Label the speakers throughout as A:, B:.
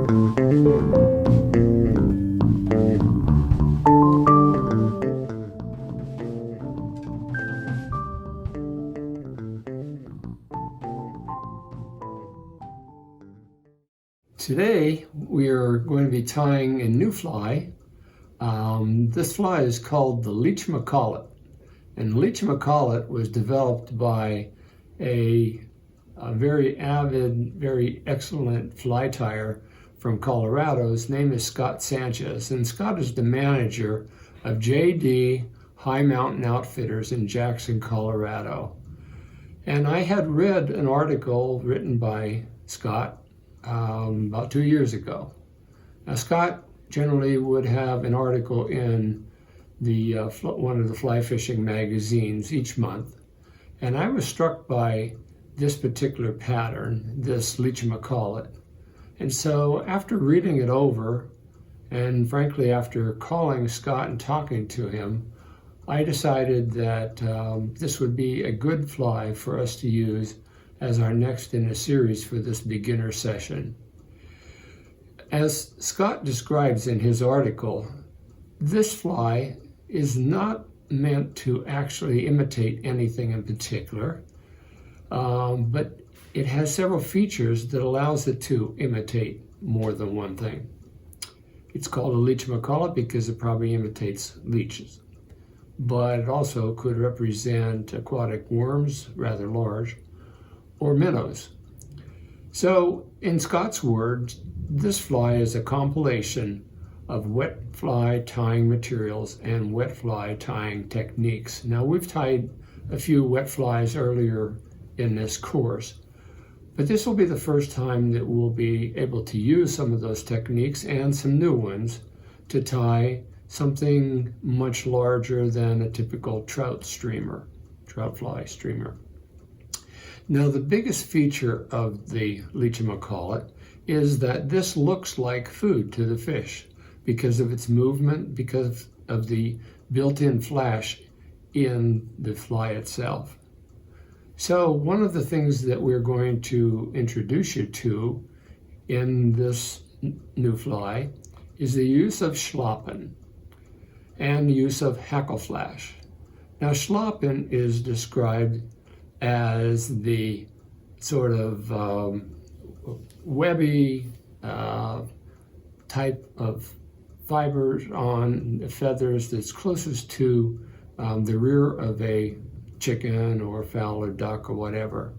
A: Today we are going to be tying a new fly. This fly is called the Leech-a-ma-callit, and Leech-a-ma-callit was developed by a very avid, very excellent fly tyer from Colorado. His name is Scott Sanchez, and Scott is the manager of JD High Mountain Outfitters in Jackson, Colorado. And I had read an article written by Scott about 2 years ago. Now, Scott generally would have an article in the one of the fly fishing magazines each month, and I was struck by this particular pattern, this Leech-a-ma-callit. And so after reading it over, and frankly after calling Scott and talking to him, I decided that this would be a good fly for us to use as our next in a series for this beginner session. As Scott describes in his article, this fly is not meant to actually imitate anything in particular, but it has several features that allows it to imitate more than one thing. It's called a Leech-a-ma-callit because it probably imitates leeches, but it also could represent aquatic worms, rather large, or minnows. So, in Scott's words, this fly is a compilation of wet fly tying materials and wet fly tying techniques. Now, we've tied a few wet flies earlier in this course, but this will be the first time that we'll be able to use some of those techniques and some new ones to tie something much larger than a typical trout fly streamer. Now, the biggest feature of the Leech-a-ma-callit is that this looks like food to the fish because of its movement, because of the built-in flash in the fly itself. So one of the things that we're going to introduce you to in this new fly is the use of sloppin and the use of hackle flash. Now, sloppin is described as the sort of webby type of fibers on the feathers that's closest to the rear of a chicken or fowl or duck or whatever.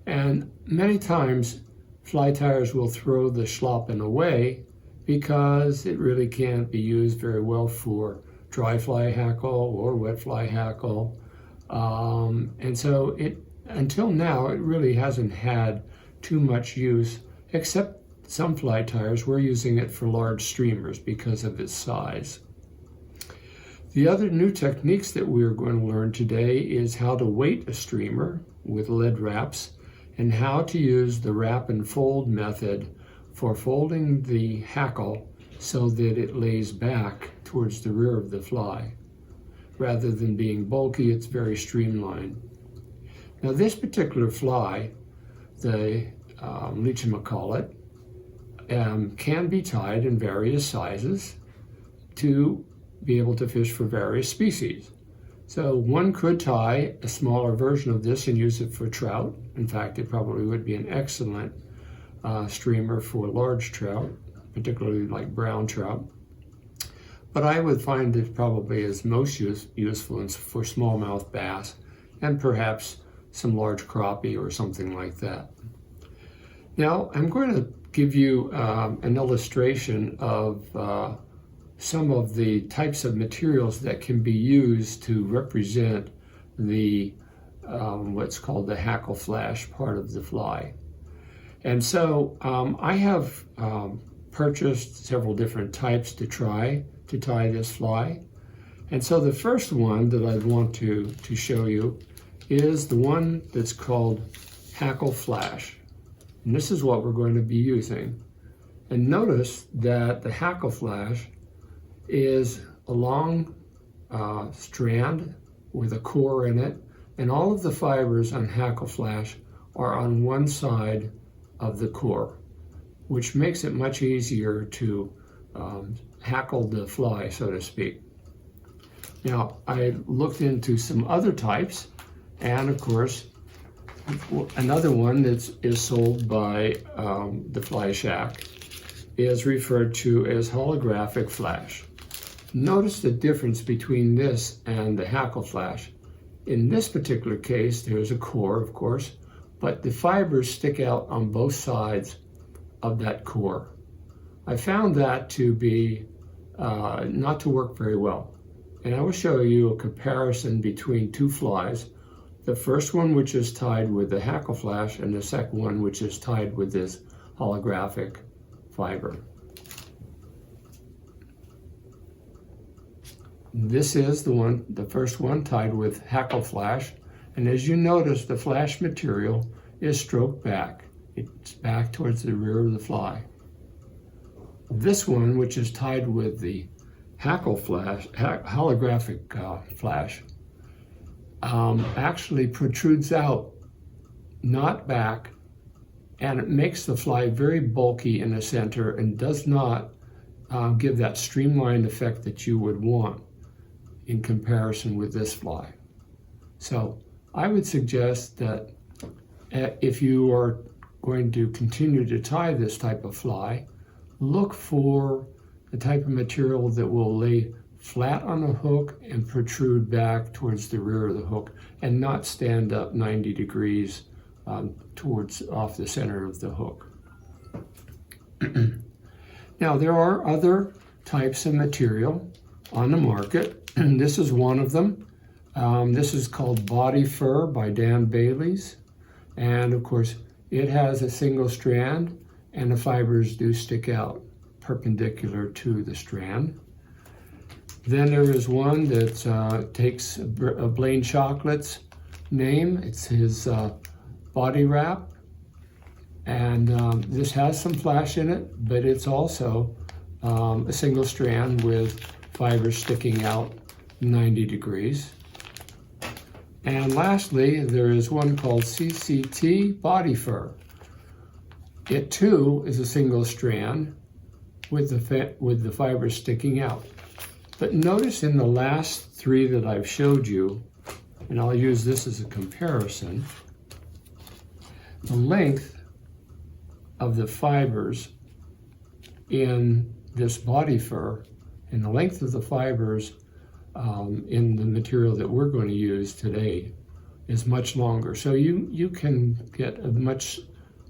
A: And many times fly tyers will throw the sloppin away because it really can't be used very well for dry fly hackle or wet fly hackle. And so until now, it really hasn't had too much use, except some fly tyers were using it for large streamers because of its size. The other new techniques that we're going to learn today is how to weight a streamer with lead wraps and how to use the wrap and fold method for folding the hackle so that it lays back towards the rear of the fly. Rather than being bulky, it's very streamlined. Now, this particular fly, the Leech-a-ma-callit, can be tied in various sizes to be able to fish for various species. So one could tie a smaller version of this and use it for trout. In fact, it probably would be an excellent streamer for large trout, particularly like brown trout. But I would find it probably is most useful for smallmouth bass and perhaps some large crappie or something like that. Now, I'm going to give you an illustration of some of the types of materials that can be used to represent the what's called the hackle flash part of the fly. And so I have purchased several different types to try to tie this fly. And so the first one that I want to show you is the one that's called hackle flash. And this is what we're going to be using. And notice that the hackle flash is a long strand with a core in it, and all of the fibers on hackle flash are on one side of the core. which makes it much easier to hackle the fly, so to speak. Now, I looked into some other types, and of course, another one that is sold by the Fly Shack is referred to as holographic flash. Notice the difference between this and the hackle flash. In this particular case, there's a core, of course, but the fibers stick out on both sides of that core. I found that to be not to work very well. And I will show you a comparison between two flies. The first one, which is tied with the hackle flash, and the second one, which is tied with this holographic fiber. This is the first one tied with hackle flash. And as you notice, the flash material is stroked back. It's back towards the rear of the fly. This one, which is tied with the hackle flash, holographic flash, actually protrudes out, not back, and it makes the fly very bulky in the center and does not give that streamlined effect that you would want in comparison with this fly. So I would suggest that if you are going to continue to tie this type of fly, look for the type of material that will lay flat on the hook and protrude back towards the rear of the hook and not stand up 90 degrees towards off the center of the hook. Now, there are other types of material on the market, and this is one of them. This is called Body Fur by Dan Bailey's, and of course it has a single strand and the fibers do stick out perpendicular to the strand. Then there is one that takes Blaine Chocolate's name. It's his body wrap, and this has some flash in it, but it's also a single strand with fibers sticking out 90 degrees. And lastly, there is one called CCT Body Fur. It too is a single strand with the fibers sticking out. But notice in the last three that I've showed you, and I'll use this as a comparison, the length of the fibers in this body fur and the length of the fibers in the material that we're going to use today is much longer. So you can get a much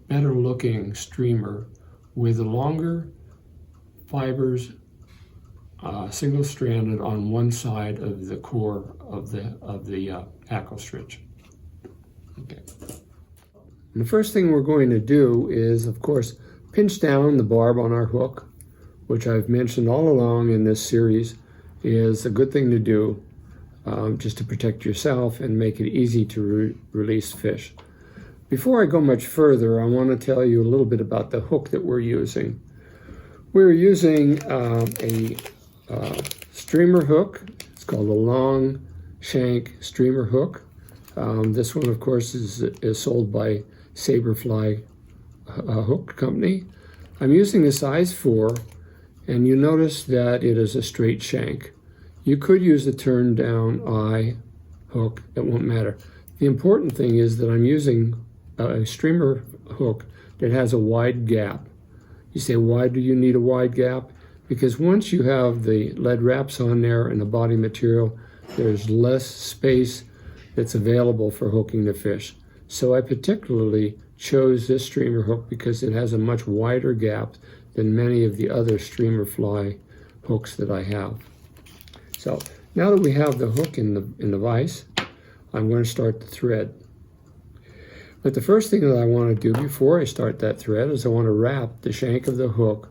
A: better looking streamer with the longer fibers single stranded on one side of the core of the hackle stitch. Okay. And the first thing we're going to do is, of course, pinch down the barb on our hook, which I've mentioned all along in this series is a good thing to do just to protect yourself and make it easy to release fish. Before I go much further, I want to tell you a little bit about the hook that we're using. We're using a streamer hook. It's called a long shank streamer hook. This one, of course, is sold by Saberfly Hook Company. I'm using a size 4, and you notice that it is a straight shank. You could use a turned down eye hook, it won't matter. The important thing is that I'm using a streamer hook that has a wide gap. You say, why do you need a wide gap? Because once you have the lead wraps on there and the body material, there's less space that's available for hooking the fish. So I particularly chose this streamer hook because it has a much wider gap than many of the other streamer fly hooks that I have. So now that we have the hook in the vise, I'm going to start the thread. But the first thing that I want to do before I start that thread is I want to wrap the shank of the hook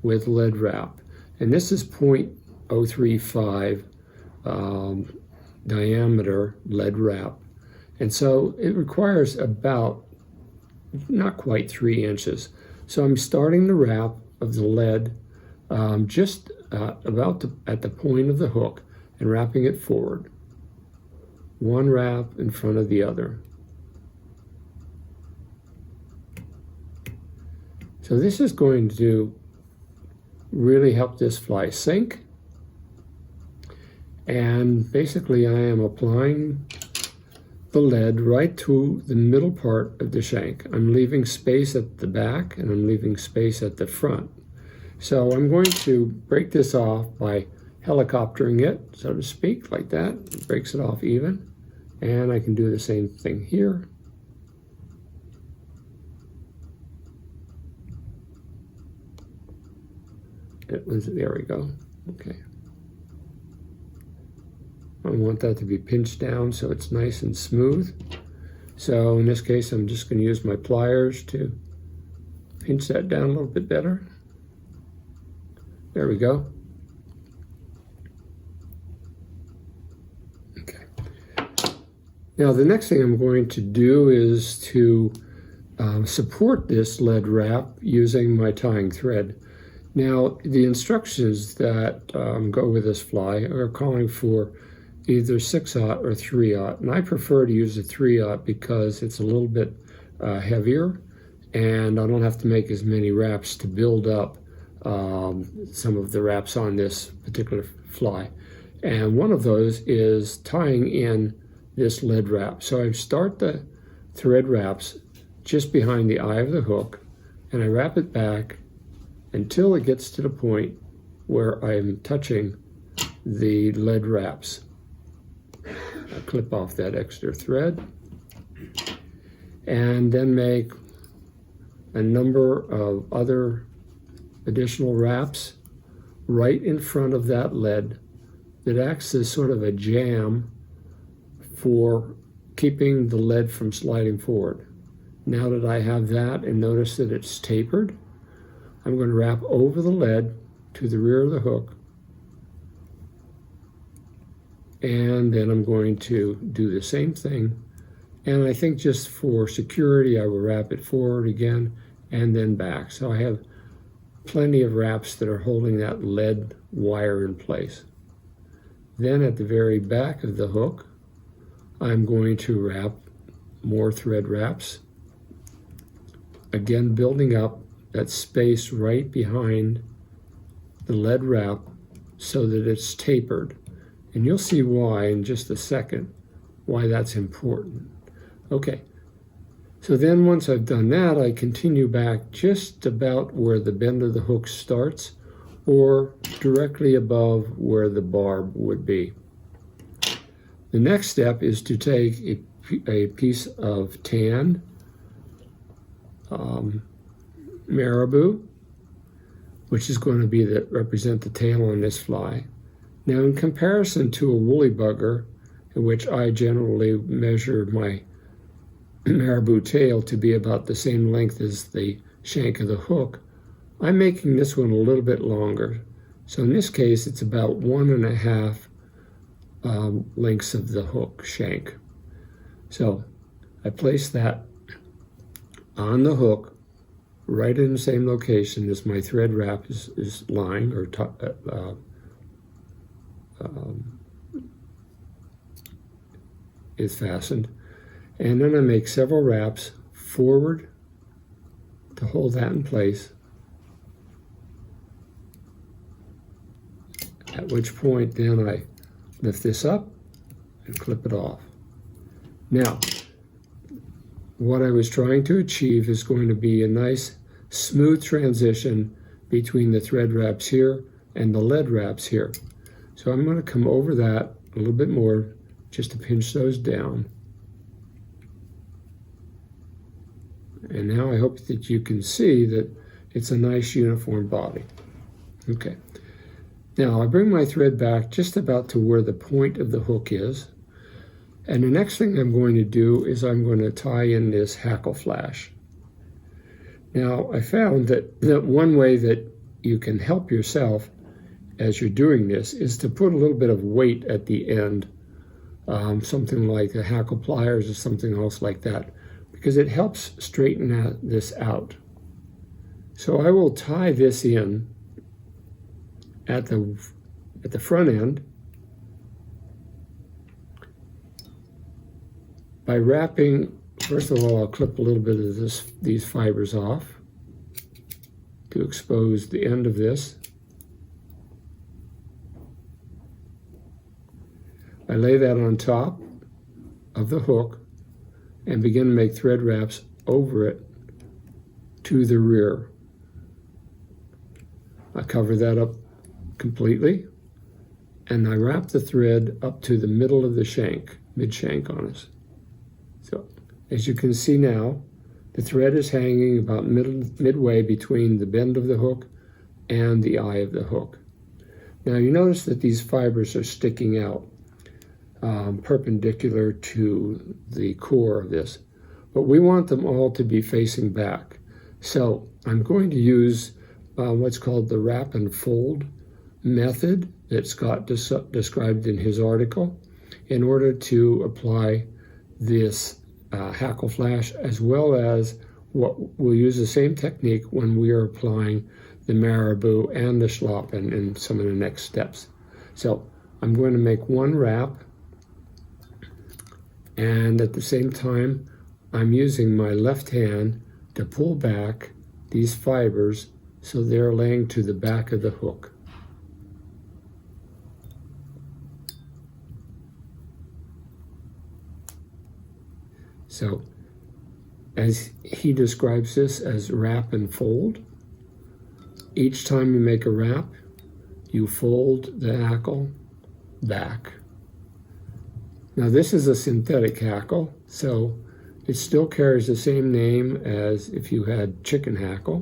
A: with lead wrap. And this is 0.035 diameter lead wrap. And so it requires about not quite 3 inches. So I'm starting the wrap of the lead just about at the point of the hook and wrapping it forward. One wrap in front of the other. So this is going to really help this fly sink. And basically I am applying the lead right to the middle part of the shank. I'm leaving space at the back and I'm leaving space at the front. So I'm going to break this off by helicoptering it, so to speak, like that. It breaks it off even. And I can do the same thing here. There we go. Okay. I want that to be pinched down so it's nice and smooth. So in this case, I'm just going to use my pliers to pinch that down a little bit better. There we go. Okay. Now the next thing I'm going to do is to support this lead wrap using my tying thread. Now the instructions that go with this fly are calling for either 6/0 or 3/0, and I prefer to use a 3/0 because it's a little bit heavier and I don't have to make as many wraps to build up some of the wraps on this particular fly. And one of those is tying in this lead wrap. So I start the thread wraps just behind the eye of the hook and I wrap it back until it gets to the point where I'm touching the lead wraps. I clip off that extra thread and then make a number of other additional wraps right in front of that lead that acts as sort of a jam for keeping the lead from sliding forward. Now that I have that and notice that it's tapered, I'm going to wrap over the lead to the rear of the hook, and then I'm going to do the same thing. And I think just for security, I will wrap it forward again and then back. So I have plenty of wraps that are holding that lead wire in place. Then at the very back of the hook, I'm going to wrap more thread wraps, again building up that space right behind the lead wrap so that it's tapered. And you'll see why in just a second, why that's important. Okay, so then once I've done that, I continue back just about where the bend of the hook starts or directly above where the barb would be. The next step is to take a piece of tan marabou, which is going to represent the tail on this fly. Now, in comparison to a woolly bugger, in which I generally measure my marabou tail to be about the same length as the shank of the hook, I'm making this one a little bit longer. So in this case, it's about 1.5 lengths of the hook shank. So I place that on the hook right in the same location as my thread wrap is lying or is fastened. And then I make several wraps forward to hold that in place, at which point then I lift this up and clip it off. Now, what I was trying to achieve is going to be a nice smooth transition between the thread wraps here and the lead wraps here. So I'm going to come over that a little bit more just to pinch those down. And now I hope that you can see that it's a nice uniform body. Okay. Now I bring my thread back just about to where the point of the hook is. And the next thing I'm going to do is I'm going to tie in this hackle flash. Now I found that one way that you can help yourself as you're doing this is to put a little bit of weight at the end, something like the hackle pliers or something else like that, because it helps straighten this out. So I will tie this in at the front end by wrapping. First of all, I'll clip a little bit of these fibers off. to expose the end of this. I lay that on top of the hook and begin to make thread wraps over it to the rear. I cover that up completely, and I wrap the thread up to the middle of the shank, mid-shank on us. So, as you can see now, the thread is hanging about midway between the bend of the hook and the eye of the hook. Now you notice that these fibers are sticking out perpendicular to the core of this, but we want them all to be facing back. So I'm going to use what's called the wrap and fold method that Scott described in his article in order to apply this hackle flash, as well as we'll use the same technique when we are applying the marabou and the sloppin in some of the next steps. So I'm going to make one wrap, and at the same time I'm using my left hand to pull back these fibers so they're laying to the back of the hook. So as he describes this as wrap and fold, each time you make a wrap, you fold the hackle back. Now this is a synthetic hackle, so it still carries the same name as if you had chicken hackle,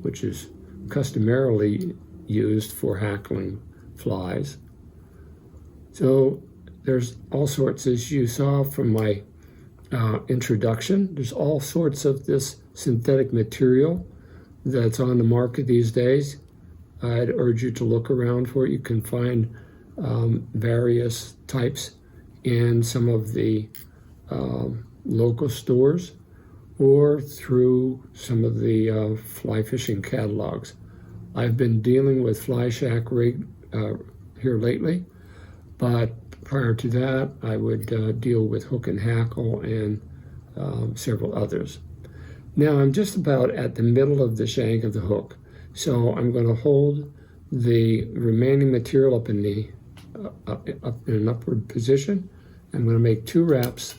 A: which is customarily used for hackling flies. So there's all sorts, as you saw from my introduction, there's all sorts of this synthetic material that's on the market these days. I'd urge you to look around for it. You can find various types in some of the local stores or through some of the fly fishing catalogs. I've been dealing with Fly Shack rig here lately, but prior to that I would deal with hook and hackle and several others. Now I'm just about at the middle of the shank of the hook, so I'm going to hold the remaining material up in the up in an upward position. I'm going to make two wraps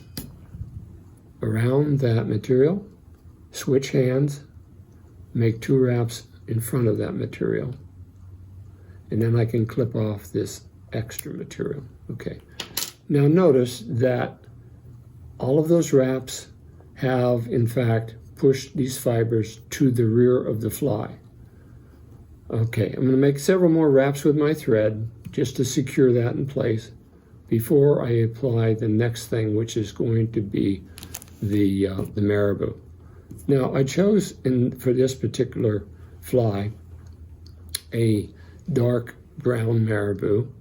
A: around that material, switch hands, make two wraps in front of that material, and then I can clip off this extra material. Okay. Now notice that all of those wraps have in fact pushed these fibers to the rear of the fly. Okay, I'm going to make several more wraps with my thread just to secure that in place before I apply the next thing, which is going to be the marabou. Now I chose for this particular fly a dark brown marabou,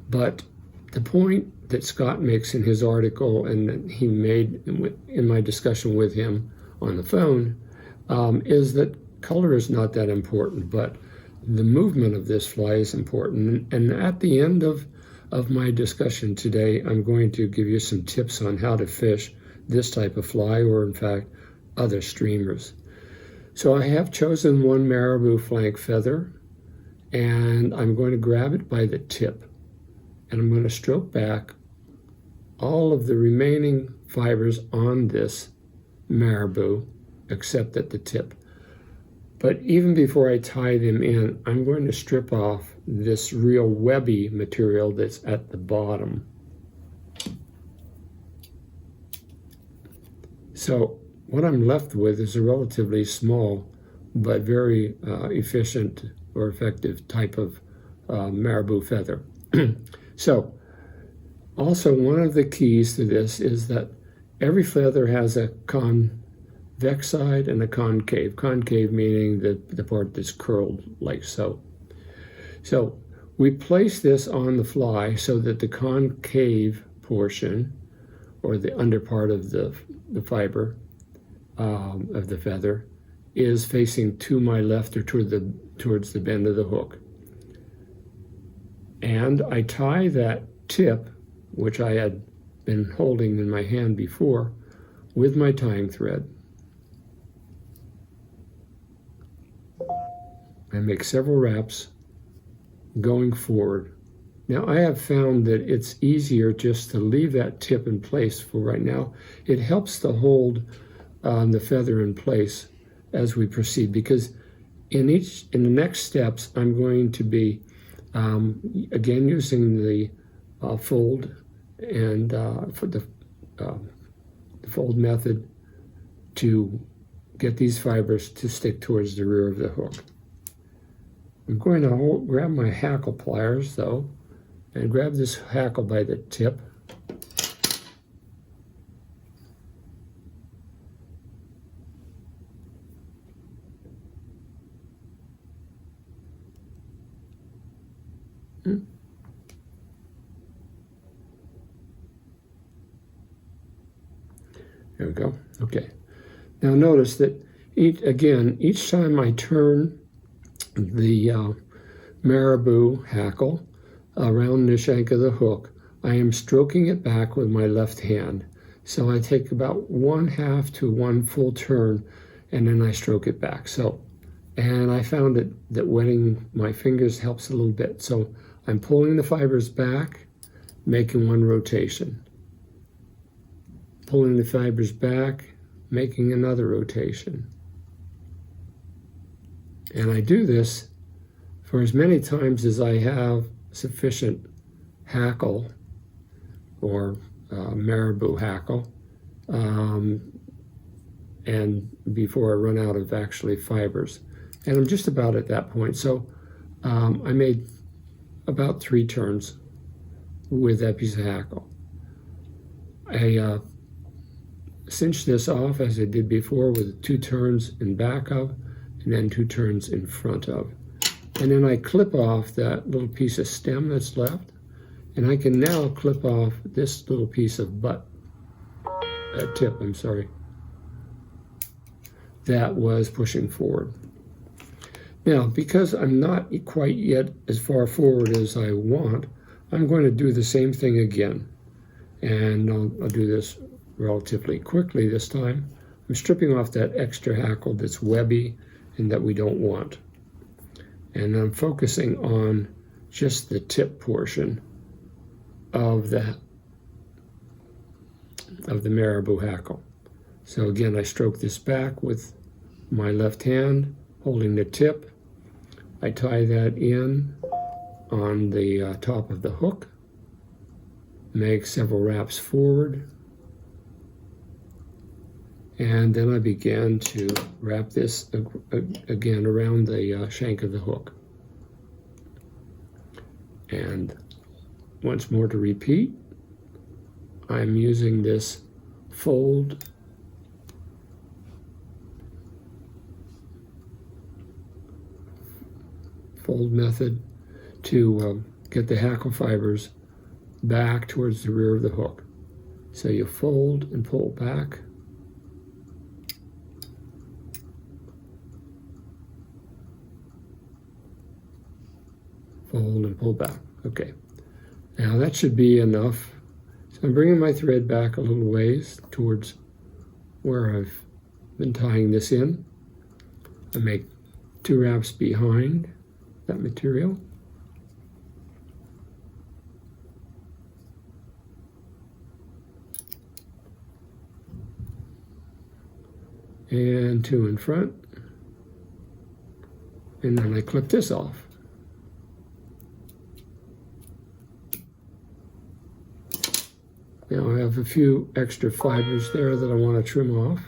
A: but the point that Scott makes in his article and that he made in my discussion with him on the phone is that color is not that important, but the movement of this fly is important. And at the end of my discussion today, I'm going to give you some tips on how to fish this type of fly, or in fact other streamers. So I have chosen one marabou flank feather, and I'm going to grab it by the tip, and I'm going to stroke back all of the remaining fibers on this marabou except at the tip. But even before I tie them in, I'm going to strip off this real webby material that's at the bottom. So what I'm left with is a relatively small but very efficient or effective type of marabou feather. So also one of the keys to this is that every feather has a convex side and a concave. Concave meaning the part that's curled like so. So we place this on the fly so that the concave portion, or the under part of the fiber of the feather, is facing to my left or towards the bend of the hook. And I tie that tip, which I had been holding in my hand before, with my tying thread. I make several wraps going forward. Now I have found that it's easier just to leave that tip in place for right now. It helps to hold the feather in place as we proceed, because in the next steps I'm going to be again using the fold and for the fold method to get these fibers to stick towards the rear of the hook. I'm going to grab my hackle pliers though, and grab this hackle by the tip. There we go. Okay. Now notice that each time I turn the marabou hackle around the shank of the hook, I am stroking it back with my left hand. So I take about 1/2 to 1 full turn, and then I stroke it back. And I found that wetting my fingers helps a little bit. So I'm pulling the fibers back, making one rotation. Pulling the fibers back, making another rotation. And I do this for as many times as I have sufficient hackle or marabou hackle, and before I run out of actually fibers. And I'm just about at that point. So I made about 3 turns with that piece of hackle. I cinch this off as I did before with 2 turns in back of and then 2 turns in front of. And then I clip off that little piece of stem that's left, and I can now clip off this little piece of tip, that was pushing forward. Now, because I'm not quite yet as far forward as I want, I'm going to do the same thing again. And I'll do this relatively quickly this time. I'm stripping off that extra hackle that's webby and that we don't want. And I'm focusing on just the tip portion of the marabou hackle. So again, I stroke this back with my left hand, holding the tip. I tie that in on the top of the hook, make several wraps forward, and then I began to wrap this again around the shank of the hook. And once more to repeat, I'm using this fold method to get the hackle fibers back towards the rear of the hook. So you fold and pull back. Fold and pull back. Okay. Now that should be enough. So I'm bringing my thread back a little ways towards where I've been tying this in. I make 2 wraps behind that material. And 2 in front. And then I clip this off. Now I have a few extra fibers there that I want to trim off.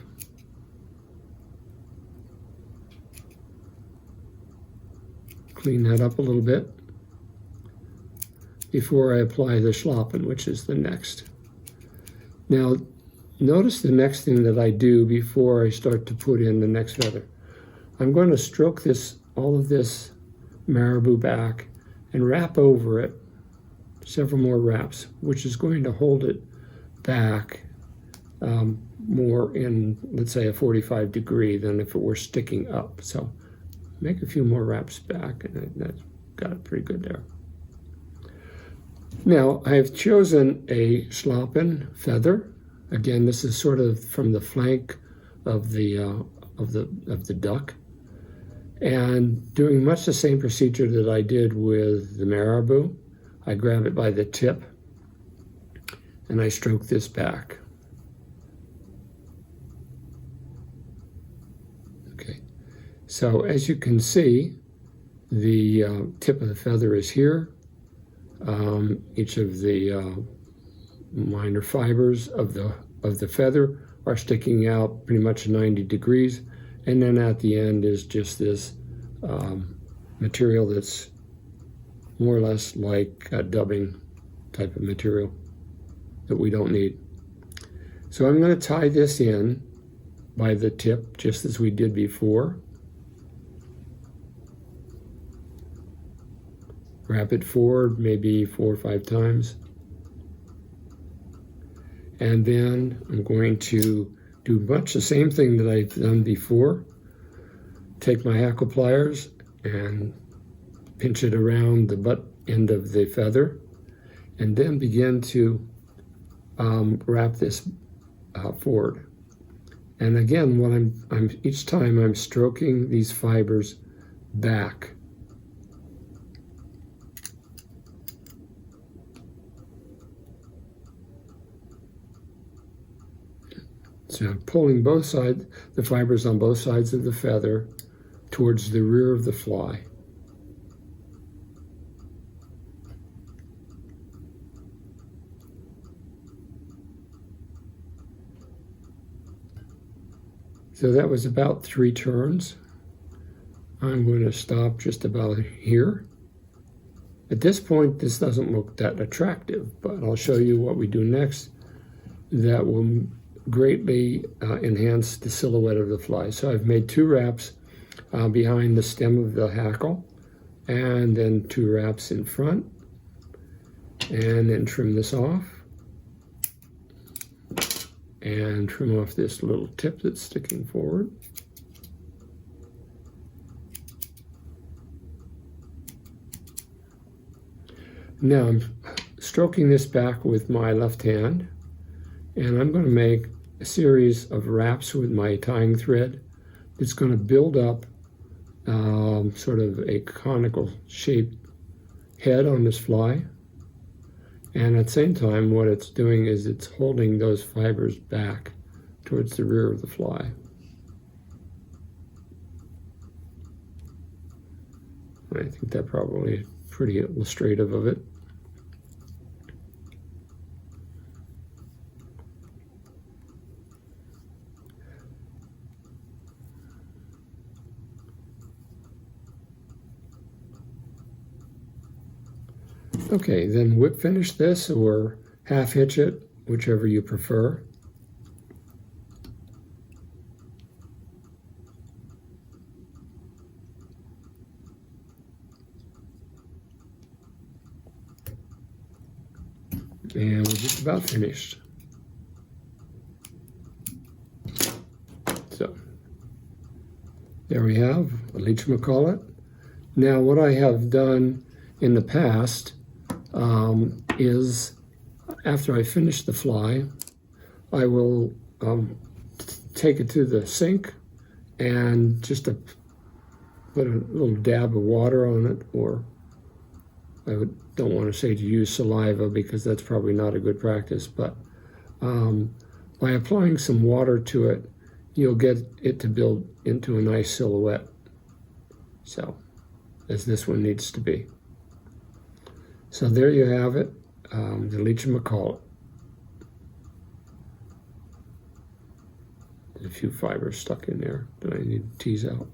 A: Clean that up a little bit before I apply the sloppin, which is the next. Now, notice the next thing that I do before I start to put in the next feather. I'm going to stroke all of this marabou back and wrap over it several more wraps, which is going to hold it back more in, let's say, a 45 degree than if it were sticking up. So make a few more wraps back, and that's got it pretty good there. Now I've chosen a sloppin feather. Again, this is sort of from the flank of the duck, And doing much the same procedure that I did with the marabou, I grab it by the tip and I stroke this back. Okay, so as you can see, the tip of the feather is here. Each of the minor fibers of the feather are sticking out pretty much 90 degrees, and then at the end is just this material that's more or less like a dubbing type of material that we don't need. So I'm going to tie this in by the tip just as we did before. Wrap it forward maybe 4 or 5 times. And then I'm going to do much the same thing that I've done before. Take my hackle pliers and pinch it around the butt end of the feather, and then begin to wrap this forward. And again, what I'm each time I'm stroking these fibers back. So I'm pulling both sides, the fibers on both sides of the feather towards the rear of the fly. So that was about 3 turns. I'm going to stop just about here. At this point, this doesn't look that attractive, but I'll show you what we do next that will greatly enhance the silhouette of the fly. So I've made 2 wraps behind the stem of the hackle, and then 2 wraps in front, and then trim this off, and trim off this little tip that's sticking forward. Now I'm stroking this back with my left hand, and I'm going to make a series of wraps with my tying thread. It's going to build up sort of a conical shaped head on this fly. And at the same time, what it's doing is it's holding those fibers back towards the rear of the fly. And I think that probably is pretty illustrative of it. Okay, then whip finish this or half hitch it, whichever you prefer. And we're just about finished. So there we have a Leech-a-ma-callit. Now what I have done in the past is after I finish the fly, I will take it to the sink and just put a little dab of water on it, or don't want to say to use saliva because that's probably not a good practice, but by applying some water to it, you'll get it to build into a nice silhouette. So, as this one needs to be. So there you have it, the Leech-a-ma-callit. There's a few fibers stuck in there that I need to tease out.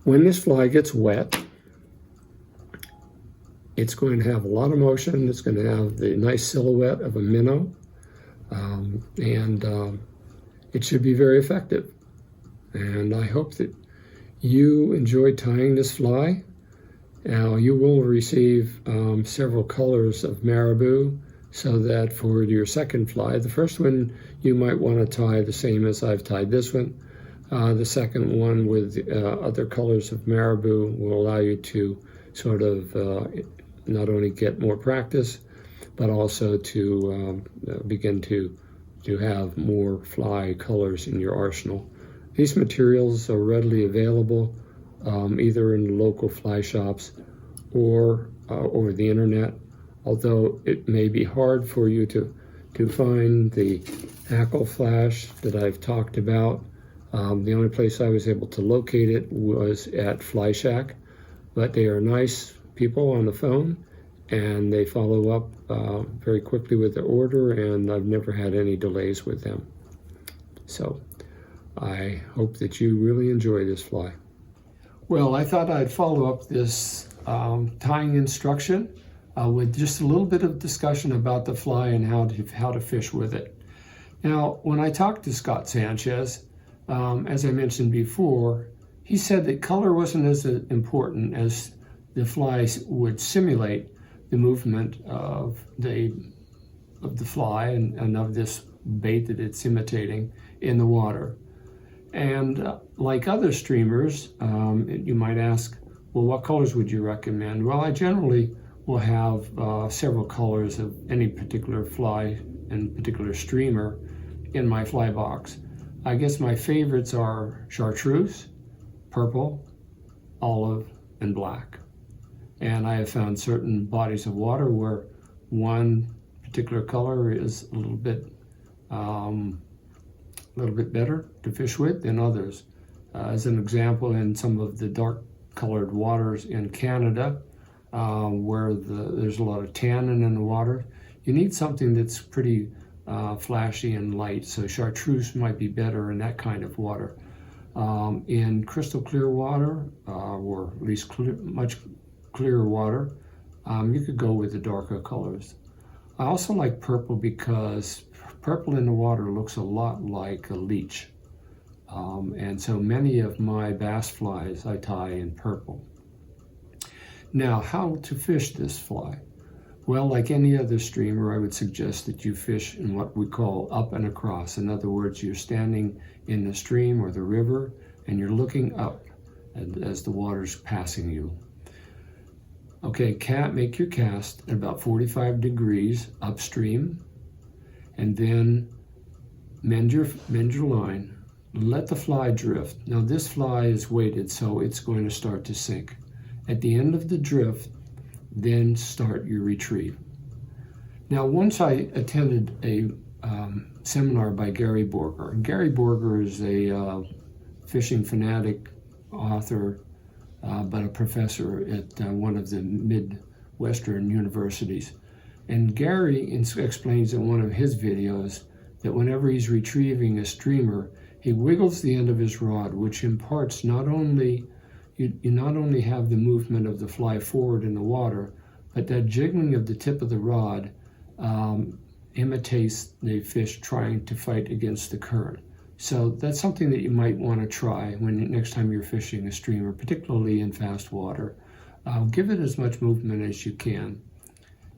A: When this fly gets wet, it's going to have a lot of motion. It's going to have the nice silhouette of a minnow, and it should be very effective. And I hope that you enjoyed tying this fly. Now you will receive several colors of marabou, so that for your second fly, the first one you might want to tie the same as I've tied this one. The second one with other colors of marabou will allow you to sort of not only get more practice, but also to begin to have more fly colors in your arsenal. These materials are readily available either in the local fly shops or over the internet, although it may be hard for you to find the hackle flash that I've talked about. The only place I was able to locate it was at Fly Shack, but they are nice people on the phone and they follow up very quickly with the order, and I've never had any delays with them. So I hope that you really enjoy this fly. Well, I thought I'd follow up this tying instruction with just a little bit of discussion about the fly and how to fish with it. Now, when I talked to Scott Sanchez, as I mentioned before, he said that color wasn't as important as the fly would simulate the movement of the fly and of this bait that it's imitating in the water. And like other streamers, you might ask, well, what colors would you recommend? Well, I generally will have several colors of any particular fly and particular streamer in my fly box. I guess my favorites are chartreuse, purple, olive, and black. And I have found certain bodies of water where one particular color is a little bit better to fish with than others. As an example, in some of the dark colored waters in Canada, where there's a lot of tannin in the water, you need something that's pretty flashy and light. So chartreuse might be better in that kind of water. In crystal clear water, or at least much clearer water, you could go with the darker colors. I also like purple because purple in the water looks a lot like a leech. And so many of my bass flies I tie in purple. Now, how to fish this fly? Well, like any other streamer, I would suggest that you fish in what we call up and across. In other words, you're standing in the stream or the river and you're looking up as the water's passing you. Okay, make your cast at about 45 degrees upstream, and then mend your line. Let the fly drift. Now this fly is weighted, so it's going to start to sink. At the end of the drift, then start your retrieve. Now, once I attended a seminar by Gary Borger. Gary Borger is a fishing fanatic author, but a professor at one of the Midwestern universities. And Gary explains in one of his videos that whenever he's retrieving a streamer, he wiggles the end of his rod, which imparts you not only have the movement of the fly forward in the water, but that jiggling of the tip of the rod imitates the fish trying to fight against the current. So that's something that you might want to try next time you're fishing a streamer, particularly in fast water. Give it as much movement as you can.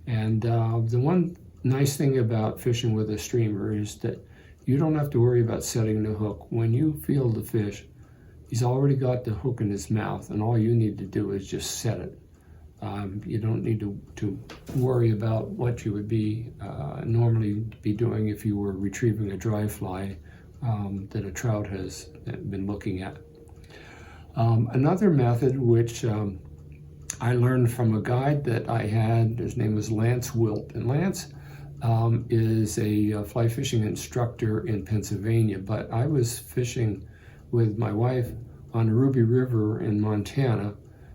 A: And the one nice thing about fishing with a streamer is that you don't have to worry about setting the hook. When you feel the fish, he's already got the hook in his mouth, and all you need to do is just set it. You don't need to worry about what you would be normally be doing if you were retrieving a dry fly that a trout has been looking at. Another method which I learned from a guide that I had, his name was Lance Wilt, and Lance is a fly fishing instructor in Pennsylvania, but I was fishing with my wife on the Ruby River in Montana,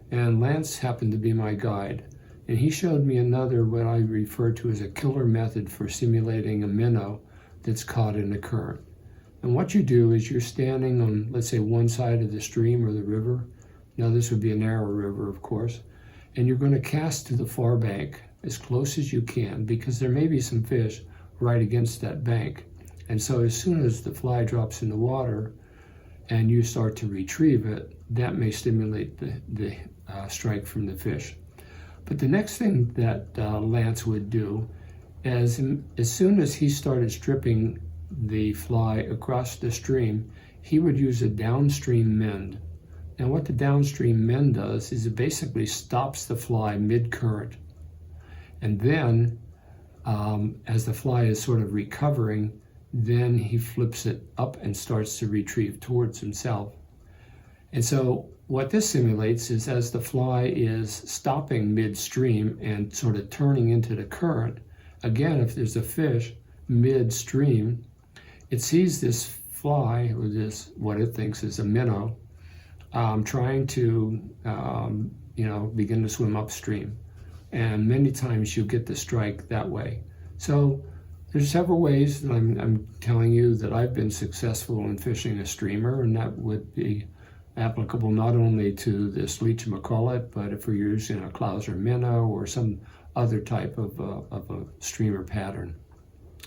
A: and Lance happened to be my guide. And he showed me another, what I refer to as a killer method for simulating a minnow that's caught in the current. And what you do is you're standing on, let's say, one side of the stream or the river. Now this would be a narrow river, of course. And you're going to cast to the far bank as close as you can, because there may be some fish right against that bank. And so as soon as the fly drops in the water and you start to retrieve it, that may stimulate the strike from the fish. But the next thing that Lance would do is, as soon as he started stripping the fly across the stream, he would use a downstream mend. And what the downstream mend does is it basically stops the fly mid-current. And then, as the fly is sort of recovering, then he flips it up and starts to retrieve towards himself. And so what this simulates is as the fly is stopping midstream and sort of turning into the current, again, if there's a fish midstream, it sees this fly, or this, what it thinks is a minnow, trying to, begin to swim upstream. And many times you get the strike that way. So there's several ways that I'm telling you that I've been successful in fishing a streamer, and that would be applicable not only to this Leech-a-ma-callit, but if we're using a Clouser minnow or some other type of a streamer pattern.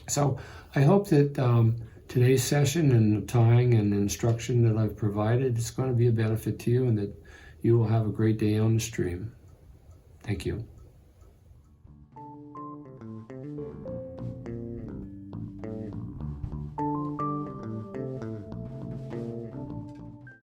A: So I hope that today's session and the tying and instruction that I've provided is going to be a benefit to you, and that you will have a great day on the stream. Thank you.